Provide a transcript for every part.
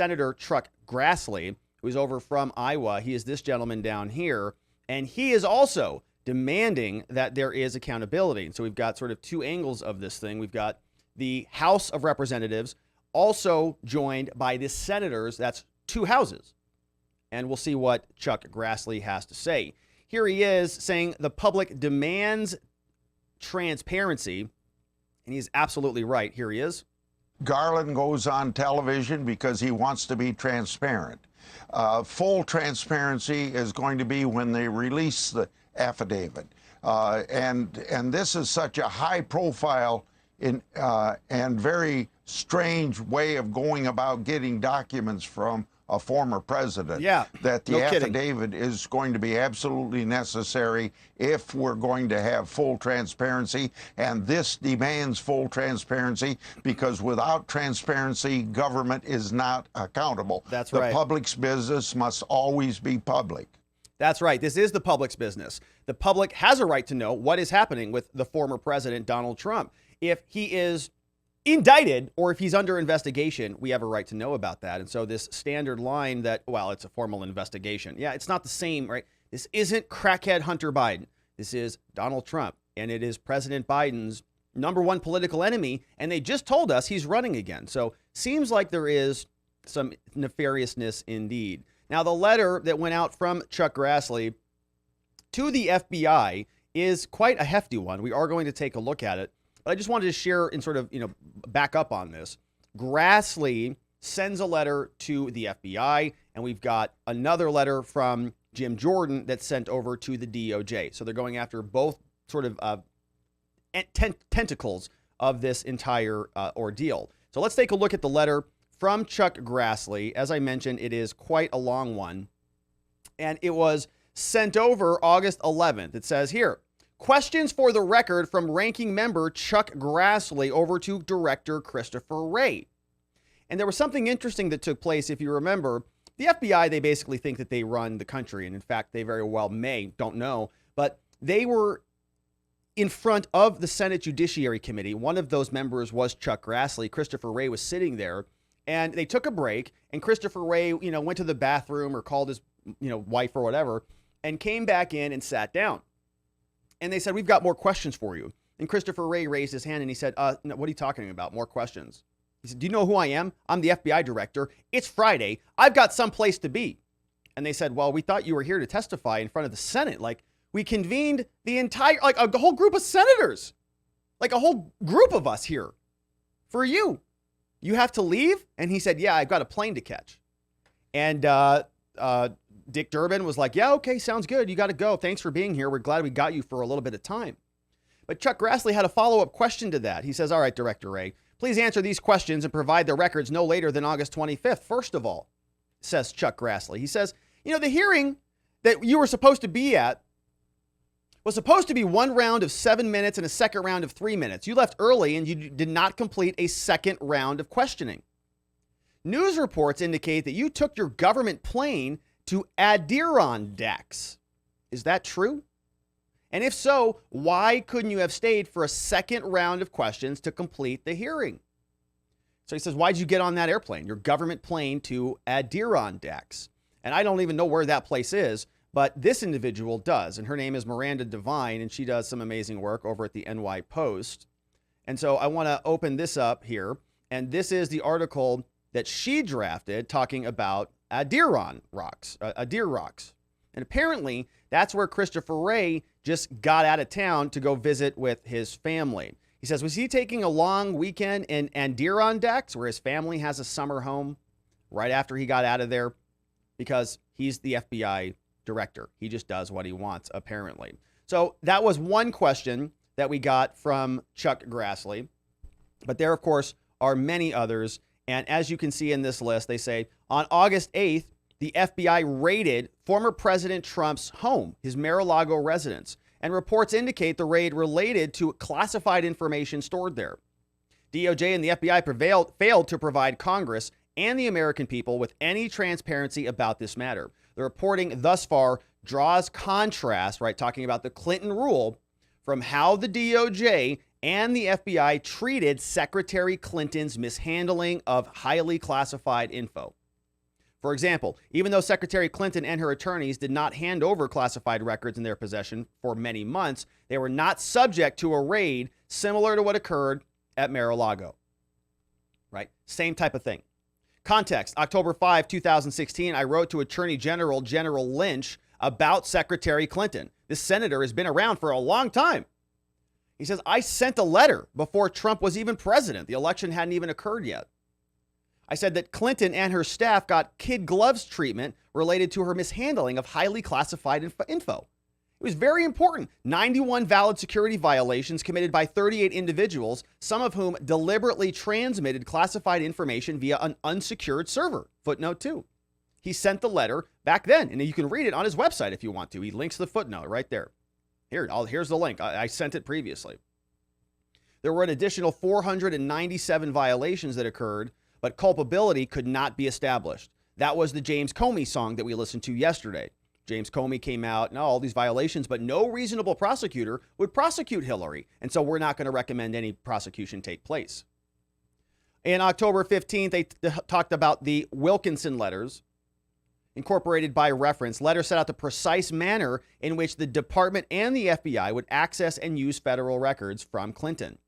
Senator Chuck Grassley, who's over from Iowa. He is this gentleman down here, and he is also demanding that there is accountability. And so we've got sort of two angles of this thing. We've got the House of Representatives also joined by the senators. That's two houses. And we'll see what Chuck Grassley has to say. Here he is saying the public demands transparency, and he's absolutely right. Here he is. Garland goes on television because he wants to be transparent. Full transparency is going to be when they release the affidavit. And this is such a high profile and very strange way of going about getting documents from a former president, that the affidavit is going to be absolutely necessary if we're going to have full transparency. And this demands full transparency because without transparency, government is not accountable. That's right. The public's business must always be public. That's right. This is the public's business. The public has a right to know what is happening with the former president, Donald Trump. If he is indicted or if he's under investigation, we have a right to know about that. And so this standard line that, well, it's a formal investigation. Yeah, it's not the same, right? This isn't crackhead Hunter Biden. This is Donald Trump, and it is President Biden's number one political enemy. And they just told us he's running again. So seems like there is some nefariousness indeed. Now, the letter that went out from Chuck Grassley to the FBI is quite a hefty one. We are going to take a look at it. But I just wanted to share and sort of, back up on this. Grassley sends a letter to the FBI, and we've got another letter from Jim Jordan that's sent over to the DOJ. So they're going after both sort of tentacles of this entire ordeal. So let's take a look at the letter from Chuck Grassley. As I mentioned, it is quite a long one, and it was sent over August 11th. It says here, questions for the record from ranking member Chuck Grassley over to Director Christopher Wray. And there was something interesting that took place. If you remember, the FBI, they basically think that they run the country. And in fact, they very well may, don't know. But they were in front of the Senate Judiciary Committee. One of those members was Chuck Grassley. Christopher Wray was sitting there. And they took a break. And Christopher Wray, went to the bathroom or called his, wife or whatever, and came back in and sat down. And they said, we've got more questions for you. And Christopher Wray raised his hand and he said, no, what are you talking about? More questions. He said, do you know who I am? I'm the FBI director. It's Friday. I've got someplace to be. And they said, well, we thought you were here to testify in front of the Senate. Like, we convened the entire, like a whole group of senators, like a whole group of us here for you. You have to leave? And he said, yeah, I've got a plane to catch. And Dick Durbin was like, yeah, okay, sounds good. You got to go. Thanks for being here. We're glad we got you for a little bit of time. But Chuck Grassley had a follow-up question to that. He says, all right, Director Wray, please answer these questions and provide the records no later than August 25th. First of all, says Chuck Grassley, he says, the hearing that you were supposed to be at was supposed to be one round of 7 minutes and a second round of 3 minutes. You left early and you did not complete a second round of questioning. News reports indicate that you took your government plane to Adirondacks. Is that true? And if so, why couldn't you have stayed for a second round of questions to complete the hearing? So he says, why'd you get on that airplane, your government plane, to Adirondacks? And I don't even know where that place is, but this individual does. And her name is Miranda Devine, and she does some amazing work over at the NY Post. And so I want to open this up here. And this is the article that she drafted talking about Adir Rocks. And apparently that's where Christopher Wray just got out of town to go visit with his family. He says, was he taking a long weekend in Adirondacks where his family has a summer home right after he got out of there? Because he's the FBI director. He just does what he wants, apparently. So that was one question that we got from Chuck Grassley. But there, of course, are many others. And as you can see in this list, they say on August 8th, the FBI raided former President Trump's home, his Mar-a-Lago residence, and reports indicate the raid related to classified information stored there. DOJ and the FBI failed to provide Congress and the American people with any transparency about this matter. The reporting thus far draws contrast, right, talking about the Clinton rule, from how the DOJ and the FBI treated Secretary Clinton's mishandling of highly classified info. For example, even though Secretary Clinton and her attorneys did not hand over classified records in their possession for many months, they were not subject to a raid similar to what occurred at Mar-a-Lago. Right? Same type of thing. Context: October 5, 2016, I wrote to Attorney General Lynch about Secretary Clinton. This senator has been around for a long time. He says, I sent a letter before Trump was even president. The election hadn't even occurred yet. I said that Clinton and her staff got kid gloves treatment related to her mishandling of highly classified info. It was very important. 91 valid security violations committed by 38 individuals, some of whom deliberately transmitted classified information via an unsecured server. Footnote 2. He sent the letter back then, and you can read it on his website if you want to. He links the footnote right there. Here's the link. I sent it previously. There were an additional 497 violations that occurred, but culpability could not be established. That was the James Comey song that we listened to yesterday. James Comey came out, all these violations, but no reasonable prosecutor would prosecute Hillary. And so we're not going to recommend any prosecution take place. In October 15th, they talked about the Wilkinson letters, incorporated by reference. Letters set out the precise manner in which the department and the FBI would access and use federal records from Clinton.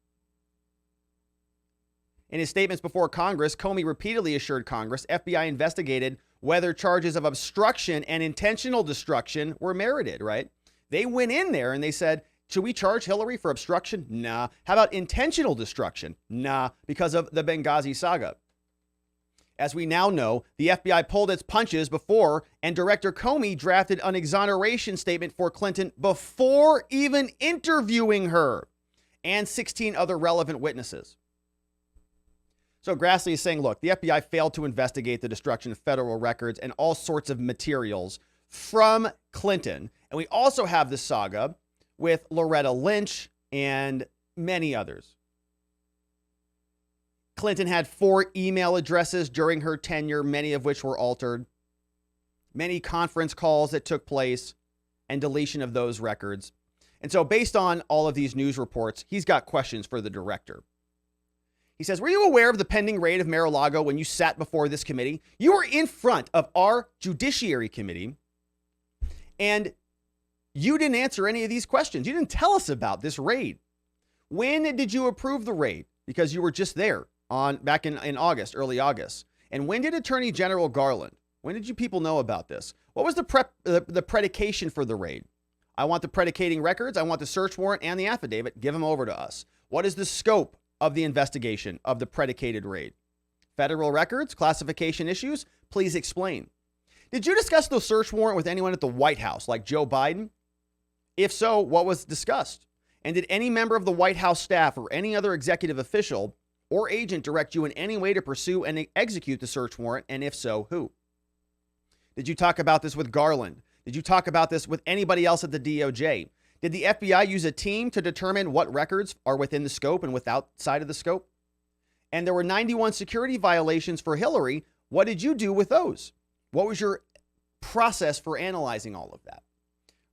In his statements before Congress, Comey repeatedly assured Congress FBI investigated whether charges of obstruction and intentional destruction were merited, right? They went in there and they said, should we charge Hillary for obstruction? Nah. How about intentional destruction? Nah, because of the Benghazi saga. As we now know, the FBI pulled its punches before, and Director Comey drafted an exoneration statement for Clinton before even interviewing her and 16 other relevant witnesses. So Grassley is saying, look, the FBI failed to investigate the destruction of federal records and all sorts of materials from Clinton. And we also have the saga with Loretta Lynch and many others. Clinton had 4 email addresses during her tenure, many of which were altered. Many conference calls that took place and deletion of those records. And so based on all of these news reports, he's got questions for the director. He says, were you aware of the pending raid of Mar-a-Lago when you sat before this committee? You were in front of our Judiciary Committee, and you didn't answer any of these questions. You didn't tell us about this raid. When did you approve the raid? Because you were just there back in August, early August. And when did Attorney General Garland, when did you people know about this? What was the predication for the raid? I want the predicating records. I want the search warrant and the affidavit. Give them over to us. What is the scope of the investigation of the predicated raid? Federal records, classification issues? Please explain. Did you discuss the search warrant with anyone at the White House, like Joe Biden? If so, what was discussed? And did any member of the White House staff or any other executive official or agent direct you in any way to pursue and execute the search warrant? And if so, who? Did you talk about this with Garland? Did you talk about this with anybody else at the DOJ? Did the FBI use a team to determine what records are within the scope and outside of the scope? And there were 91 security violations for Hillary. What did you do with those? What was your process for analyzing all of that?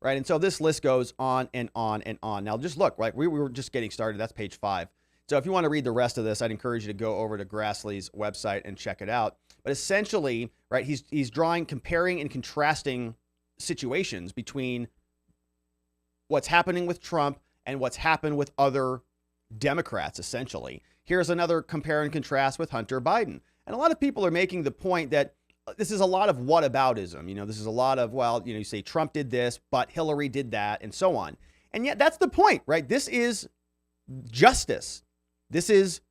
Right. And so this list goes on and on and on. Now, just look, right. We were just getting started. That's page 5. So if you want to read the rest of this, I'd encourage you to go over to Grassley's website and check it out. But essentially, right, he's comparing and contrasting situations between what's happening with Trump and what's happened with other Democrats, essentially. Here's another compare and contrast with Hunter Biden. And a lot of people are making the point that this is a lot of whataboutism. This is a lot of, you say Trump did this, but Hillary did that, and so on. And yet that's the point, right? This is justice. This is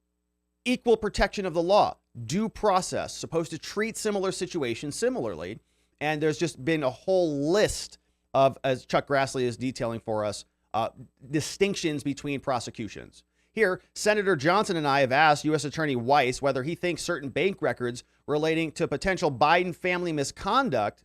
equal protection of the law, due process, supposed to treat similar situations similarly. And there's just been a whole list of, as Chuck Grassley is detailing for us, distinctions between prosecutions. Here, Senator Johnson and I have asked U.S. Attorney Weiss whether he thinks certain bank records relating to potential Biden family misconduct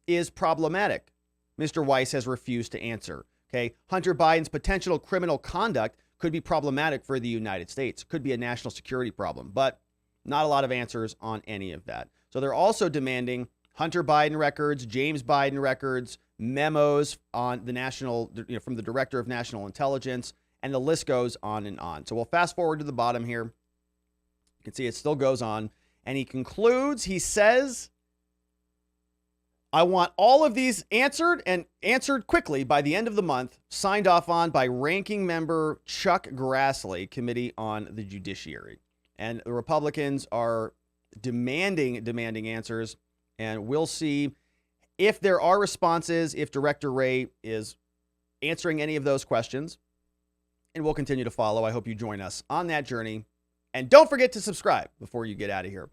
is problematic. Mr. Weiss has refused to answer. Okay, Hunter Biden's potential criminal conduct could be problematic for the United States, could be a national security problem, but not a lot of answers on any of that. So they're also demanding Hunter Biden records, James Biden records, memos on the national, from the Director of National Intelligence, and the list goes on and on. So we'll fast forward to the bottom here. You can see it still goes on. And he concludes, he says, I want all of these answered and answered quickly by the end of the month, signed off on by ranking member Chuck Grassley, Committee on the Judiciary. And the Republicans are demanding answers, and we'll see if there are responses, if Director Wray is answering any of those questions, and we'll continue to follow. I hope you join us on that journey. And don't forget to subscribe before you get out of here.